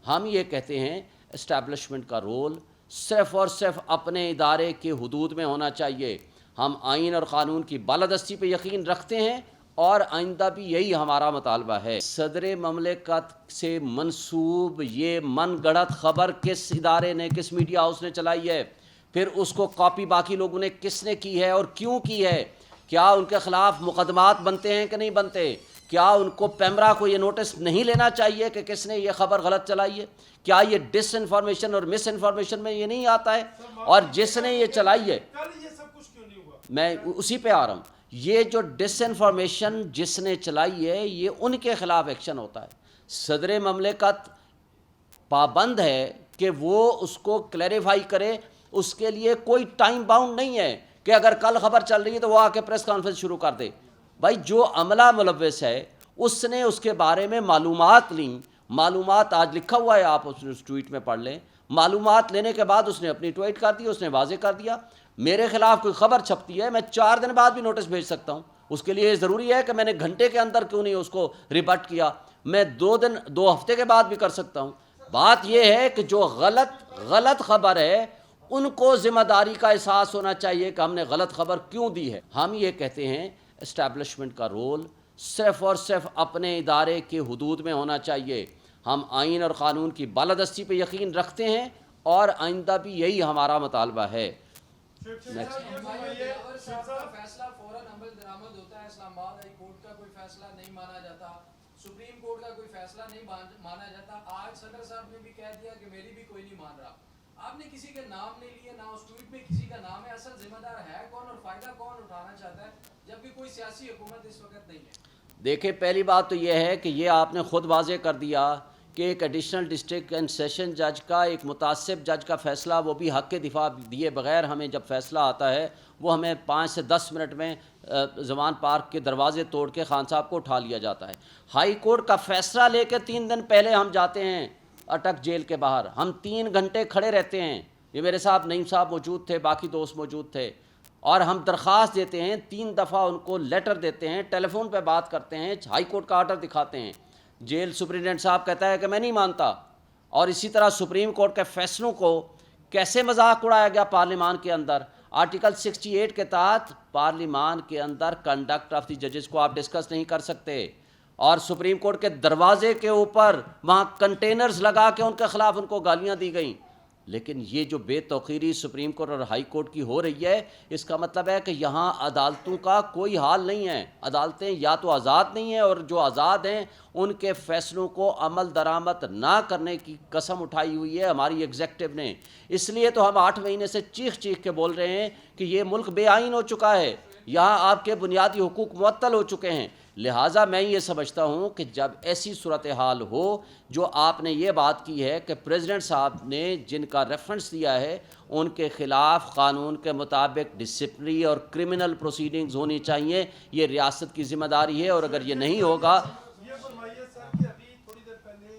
ہم یہ کہتے ہیں اسٹیبلشمنٹ کا رول صرف اور صرف اپنے ادارے کے حدود میں ہونا چاہیے. ہم آئین اور قانون کی بالادستی پہ یقین رکھتے ہیں اور آئندہ بھی یہی ہمارا مطالبہ ہے. صدر مملکت سے منسوب یہ من گڑھت خبر کس ادارے نے, کس میڈیا ہاؤس نے چلائی ہے؟ پھر اس کو کاپی باقی لوگوں نے کس نے کی ہے اور کیوں کی ہے؟ کیا ان کے خلاف مقدمات بنتے ہیں کہ نہیں بنتے؟ کیا ان کو پیمرا کو یہ نوٹس نہیں لینا چاہیے کہ کس نے یہ خبر غلط چلائی ہے؟ کیا یہ ڈس انفارمیشن اور مس انفارمیشن میں یہ نہیں آتا ہے؟ اور جس نے یہ چلائی ہے, میں اسی پہ آ رہا ہوں, یہ جو ڈس انفارمیشن جس نے چلائی ہے یہ ان کے خلاف ایکشن ہوتا ہے. صدر مملکت پابند ہے کہ وہ اس کو کلیریفائی کرے. اس کے لیے کوئی ٹائم باؤنڈ نہیں ہے کہ اگر کل خبر چل رہی ہے تو وہ آ کے پریس کانفرنس شروع کر دے. بھائی جو عملہ ملوث ہے اس نے اس کے بارے میں معلومات لیں, معلومات آج لکھا ہوا ہے, آپ اس ٹویٹ میں پڑھ لیں. معلومات لینے کے بعد اس نے اپنی ٹویٹ کر دی, اس نے واضح کر دیا میرے خلاف کوئی خبر چھپتی ہے میں 4 دن بعد بھی نوٹس بھیج سکتا ہوں. اس کے لیے ضروری ہے کہ میں نے گھنٹے کے اندر کیوں نہیں اس کو ریبٹ کیا, میں 2 ہفتے کے بعد بھی کر سکتا ہوں. بات یہ ہے کہ جو غلط خبر ہے ان کو ذمہ داری کا احساس ہونا چاہیے کہ ہم نے غلط خبر کیوں دی ہے. ہم یہ کہتے ہیں اسٹیبلشمنٹ کا رول صرف اور صرف اپنے ادارے کے حدود میں ہونا چاہیے. ہم آئین اور قانون کی بالادستی پہ یقین رکھتے ہیں اور آئندہ بھی یہی ہمارا مطالبہ ہے. فیصلہ فوراً عمل درآمد ہوتا ہے, اسلام آباد ہائی کورٹ کا کوئی فیصلہ نہیں مانا جاتا, سپریم کورٹ کا کوئی فیصلہ نہیں مانا جاتا. آج صدر صاحب نے بھی کہہ دیا کہ میری بھی کوئی نہیں مان رہا. آپ نے کسی کے نام نہیں لیے, نہ اس ٹویٹ میں کسی کا نام ہے. اصل ذمہ دار ہے کون اور فائدہ کون اٹھانا چاہتا ہے جبکہ کوئی سیاسی حکومت اس وقت نہیں ہے؟ دیکھیں, پہلی بات تو یہ ہے کہ یہ آپ نے خود واضح کر دیا کہ ایک ایڈیشنل ڈسٹرکٹ اینڈ سیشن جج کا, ایک متعصب جج کا فیصلہ, وہ بھی حق کے دفاع دیے بغیر ہمیں جب فیصلہ آتا ہے وہ ہمیں 5 سے 10 منٹ میں زمان پارک کے دروازے توڑ کے خان صاحب کو اٹھا لیا جاتا ہے. ہائی کورٹ کا فیصلہ لے کے 3 دن پہلے ہم جاتے ہیں اٹک جیل کے باہر, ہم 3 گھنٹے کھڑے رہتے ہیں. یہ میرے صاحب نعیم صاحب موجود تھے, باقی دوست موجود تھے, اور ہم درخواست دیتے ہیں 3 دفعہ ان کو لیٹر دیتے ہیں, ٹیلی فون پہ بات کرتے ہیں, ہائی کورٹ کا آرڈر دکھاتے ہیں. جیل سپرنٹینڈنٹ صاحب کہتا ہے کہ میں نہیں مانتا. اور اسی طرح سپریم کورٹ کے فیصلوں کو کیسے مذاق اڑایا گیا پارلیمان کے اندر. آرٹیکل 68 کے تحت پارلیمان کے اندر کنڈکٹ آف دی ججز کو آپ ڈسکس نہیں کر سکتے, اور سپریم کورٹ کے دروازے کے اوپر وہاں کنٹینرز لگا کے ان کے خلاف ان کو گالیاں دی گئیں. لیکن یہ جو بے توقیری سپریم کورٹ اور ہائی کورٹ کی ہو رہی ہے, اس کا مطلب ہے کہ یہاں عدالتوں کا کوئی حال نہیں ہے. عدالتیں یا تو آزاد نہیں ہیں, اور جو آزاد ہیں ان کے فیصلوں کو عمل درآمد نہ کرنے کی قسم اٹھائی ہوئی ہے ہماری ایگزیکٹو نے. اس لیے تو ہم 8 مہینے سے چیخ کے بول رہے ہیں کہ یہ ملک بے آئین ہو چکا ہے, یہاں آپ کے بنیادی حقوق معطل ہو چکے ہیں. لہٰذا میں یہ سمجھتا ہوں کہ جب ایسی صورتحال ہو, جو آپ نے یہ بات کی ہے کہ پریزیڈنٹ صاحب نے جن کا ریفرنس دیا ہے ان کے خلاف قانون کے مطابق ڈسپلنری اور کرمنل پروسیڈنگز ہونی چاہیے, یہ ریاست کی ذمہ داری ہے. اور اگر یہ نہیں ہوگا, یہ فرمائیے سر کہ ابھی تھوڑی دیر پہلے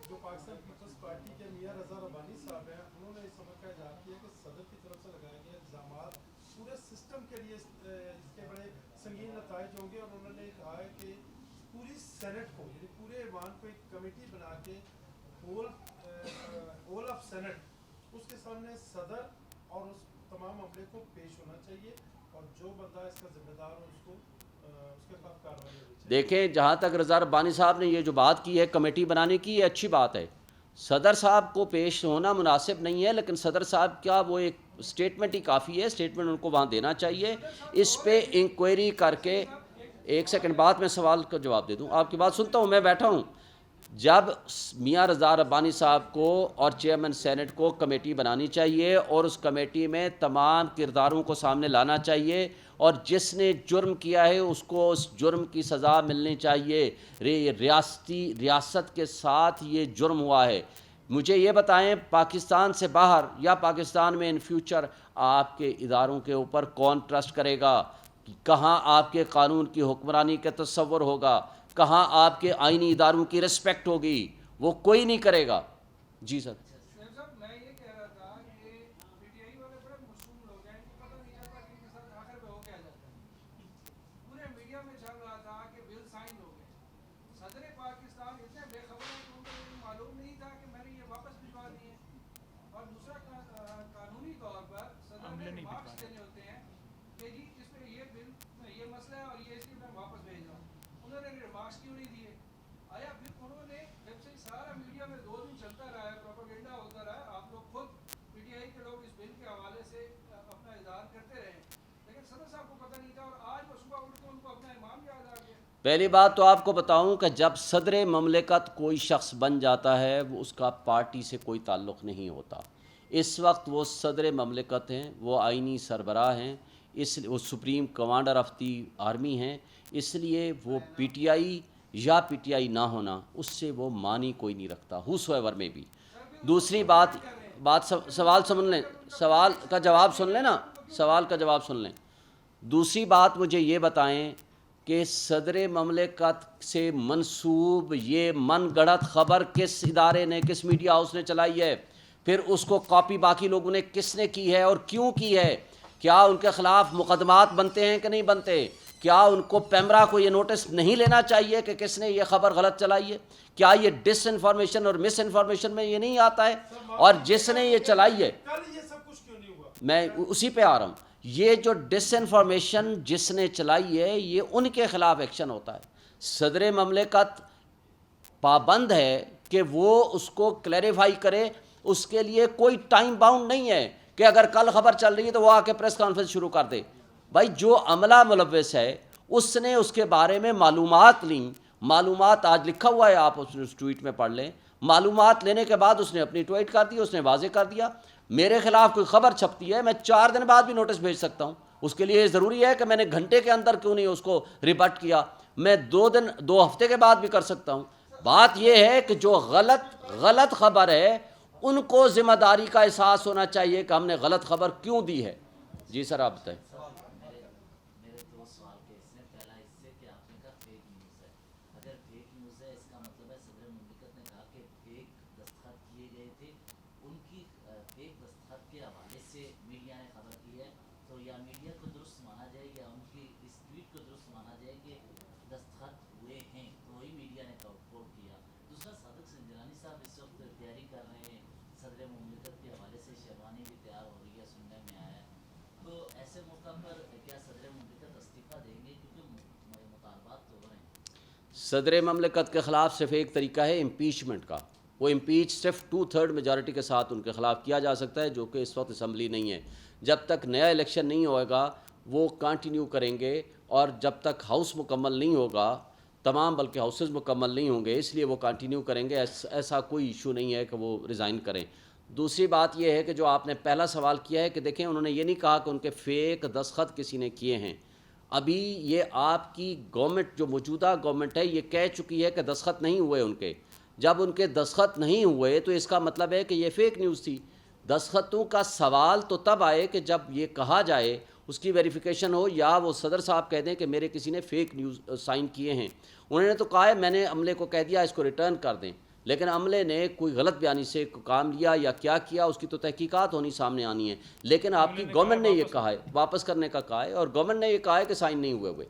جو پاکستان پیپلز پارٹی کے میاں رضا ربانی صاحب ہیں, انہوں نے اس سبق کا اظہار کیا کہ صدر کی طرف سے لگائے گئے الزامات پورے سسٹم کے لیے اس کے بڑے سنگین نتائج ہوں گے. اور انہوں نے کہا ہے کہ پوری سینٹ کو, یعنی پورے ایوان کو ایک کمیٹی بنا کے ہول آف سینٹ اس کے سامنے صدر اور اس تمام عملے کو پیش ہونا چاہیے, اور جو بندہ اس کا ذمہ دار ہو اس کو اس کے خلاف کارروائی ہونی چاہیے. دیکھیں, جہاں تک رضا ربانی صاحب نے یہ جو بات کی ہے کمیٹی بنانے کی, یہ اچھی بات ہے. صدر صاحب کو پیش ہونا مناسب نہیں ہے, لیکن صدر صاحب کا وہ ایک اسٹیٹمنٹ ہی کافی ہے, اسٹیٹمنٹ ان کو وہاں دینا چاہیے. اس پہ انکوائری کر کے, 1 سیکنڈ بعد میں سوال کا جواب دے دوں, آپ کی بات سنتا ہوں, میں بیٹھا ہوں. جب میاں رضا ربانی صاحب کو اور چیئرمین سینٹ کو کمیٹی بنانی چاہیے, اور اس کمیٹی میں تمام کرداروں کو سامنے لانا چاہیے, اور جس نے جرم کیا ہے اس کو اس جرم کی سزا ملنی چاہیے. ریاست کے ساتھ یہ جرم ہوا ہے. مجھے یہ بتائیں, پاکستان سے باہر یا پاکستان میں ان فیوچر آپ کے اداروں کے اوپر کون ٹرسٹ کرے گا؟ کہاں آپ کے قانون کی حکمرانی کا تصور ہوگا؟ کہاں آپ کے آئینی اداروں کی رسپیکٹ ہوگی؟ وہ کوئی نہیں کرے گا. جی سر. میں یہ کہہ رہا تھا کہ پی ٹی آئی والے بڑے مشہور لوگ ہیں, ان کو پتہ نہیں چلتا کہ ان کے ساتھ آخر میں ہو کیا جاتا ہے. پورے میڈیا میں چل رہا تھا کہ بل سائن ہو گئے. صدر پاکستان اتنے بے خبر ہیں کہ ان کو معلوم نہیں تھا کہ میں نے دینے ہوتے ہیں کہ جی اس میں یہ بل یہ مسئلہ ہے اور یہ اس لیے میں واپس بھیج رہا ہوں. انہوں نے ریمارکس کیوں نہیں دیے؟ آیا پھر انہوں نے جب سے سارا میڈیا میں 2 دن چلتا رہا ہے, پروپیگنڈا ہوتا رہا ہے, آپ لوگ خود پی ٹی آئی کے لوگ اس بل کے حوالے سے اپنا اظہار کرتے رہے, لیکن صدر صاحب کو پتہ نہیں تھا, اور آج وہ صبح اٹھ کے ان کو اپنا امام یاد آ گیا. پہلی بات تو آپ کو بتاؤں کہ جب صدر مملکت کوئی شخص بن جاتا ہے وہ اس کا پارٹی سے کوئی تعلق نہیں ہوتا. اس وقت وہ صدر مملکت ہیں, وہ آئینی سربراہ ہیں, وہ supreme commander of the army ہیں, اس لیے وہ پی ٹی آئی یا پی ٹی آئی نہ ہونا اس سے وہ معنی کوئی نہیں رکھتا ہوسو ایور میں بھی. دوسری سوال سن لیں, سوال کا جواب سن لیں نا, سوال کا جواب سن لیں. دوسری بات مجھے یہ بتائیں کہ صدر مملکت سے منسوب یہ من گڑھت خبر کس ادارے نے, کس میڈیا ہاؤس نے چلائی ہے؟ پھر اس کو کاپی باقی لوگوں نے کس نے کی ہے اور کیوں کی ہے؟ کیا ان کے خلاف مقدمات بنتے ہیں کہ نہیں بنتے؟ کیا ان کو پیمرا کو یہ نوٹس نہیں لینا چاہیے کہ کس نے یہ خبر غلط چلائی ہے؟ کیا یہ ڈس انفارمیشن اور مس انفارمیشن میں یہ نہیں آتا ہے؟ اور جس نے یہ چلائی ہے, کل یہ سب کچھ کیوں نہیں ہوا؟ میں اسی پہ آ رہا ہوں, یہ جو ڈس انفارمیشن جس نے چلائی ہے یہ ان کے خلاف ایکشن ہوتا ہے. صدر مملکت پابند ہے کہ وہ اس کو کلیریفائی کرے, اس کے لیے کوئی ٹائم باؤنڈ نہیں ہے کہ اگر کل خبر چل رہی ہے تو وہ آ کے پریس کانفرنس شروع کر دے. بھائی جو عملہ ملوث ہے اس نے اس کے بارے میں معلومات لیں, معلومات آج لکھا ہوا ہے, آپ اس ٹویٹ میں پڑھ لیں. معلومات لینے کے بعد اس نے اپنی ٹویٹ کر دی, اس نے واضح کر دیا میرے خلاف کوئی خبر چھپتی ہے میں 4 دن بعد بھی نوٹس بھیج سکتا ہوں. اس کے لیے ضروری ہے کہ میں نے گھنٹے کے اندر کیوں نہیں اس کو ریبٹ کیا, میں 2 ہفتے کے بعد بھی کر سکتا ہوں. بات یہ ہے کہ جو غلط خبر ہے ان کو ذمہ داری کا احساس ہونا چاہیے کہ ہم نے غلط خبر کیوں دی ہے. جی سر آپ بتائیں. میرے 2 سوال کے اس میں پہلا اس سے کہ آپ نے کہا فیک نیوز ہے. اگر فیک نیوز ہے اس کا مطلب ہے صدر مملکت نے کہا کہ فیک دستخط کیے گئے تھے, ان کی فیک دستخط کے حوالے سے میڈیا نے خبر کی ہے, تو یا میڈیا کو درست مانا جائے یا ان کی اس ٹویٹ کو درست مانا جائے کہ دستخط ہوئے ہیں تو وہی میڈیا نے کوٹ کیا. دوسرا, صادق سنجرانی صاحب اس وقت تیاری کر رہے ہیں صدر مملکت کے حوالے سے, شیروانی بھی تیار ہو رہی ہے, سننے میں آیا ہے, تو ایسے موقع پر کیا صدر مملکت استعفیٰ دیں گے کیونکہ مطالبات تو ہو رہے ہیں؟ صدر مملکت کے خلاف صرف ایک طریقہ ہے امپیچمنٹ کا. وہ امپیچ صرف 2/3 میجارٹی کے ساتھ ان کے خلاف کیا جا سکتا ہے, جو کہ اس وقت اسمبلی نہیں ہے. جب تک نیا الیکشن نہیں ہوگا وہ کنٹینیو کریں گے, اور جب تک ہاؤس مکمل نہیں ہوگا, تمام بلکہ ہاؤسز مکمل نہیں ہوں گے, اس لیے وہ کنٹینیو کریں گے. ایسا کوئی ایشو نہیں ہے کہ وہ ریزائن کریں. دوسری بات یہ ہے کہ جو آپ نے پہلا سوال کیا ہے کہ دیکھیں انہوں نے یہ نہیں کہا کہ ان کے فیک دستخط کسی نے کیے ہیں. ابھی یہ آپ کی گورنمنٹ جو موجودہ گورنمنٹ ہے یہ کہہ چکی ہے کہ دستخط نہیں ہوئے ان کے. جب ان کے دستخط نہیں ہوئے تو اس کا مطلب ہے کہ یہ فیک نیوز تھی. دستخطوں کا سوال تو تب آئے کہ جب یہ کہا جائے, اس کی ویریفیکیشن ہو, یا وہ صدر صاحب کہہ دیں کہ میرے کسی نے فیک نیوز سائن کیے ہیں. انہوں نے تو کہا ہے میں نے عملے کو کہہ دیا اس کو ریٹرن کر دیں, لیکن عملے نے کوئی غلط بیانی سے کام لیا یا کیا کیا اس کی تو تحقیقات ہونی سامنے آنی ہے. لیکن آپ کی گورنمنٹ نے یہ کہا ہے واپس کرنے کا کہا ہے, اور گورنمنٹ نے یہ کہا ہے کہ سائن نہیں ہوئے.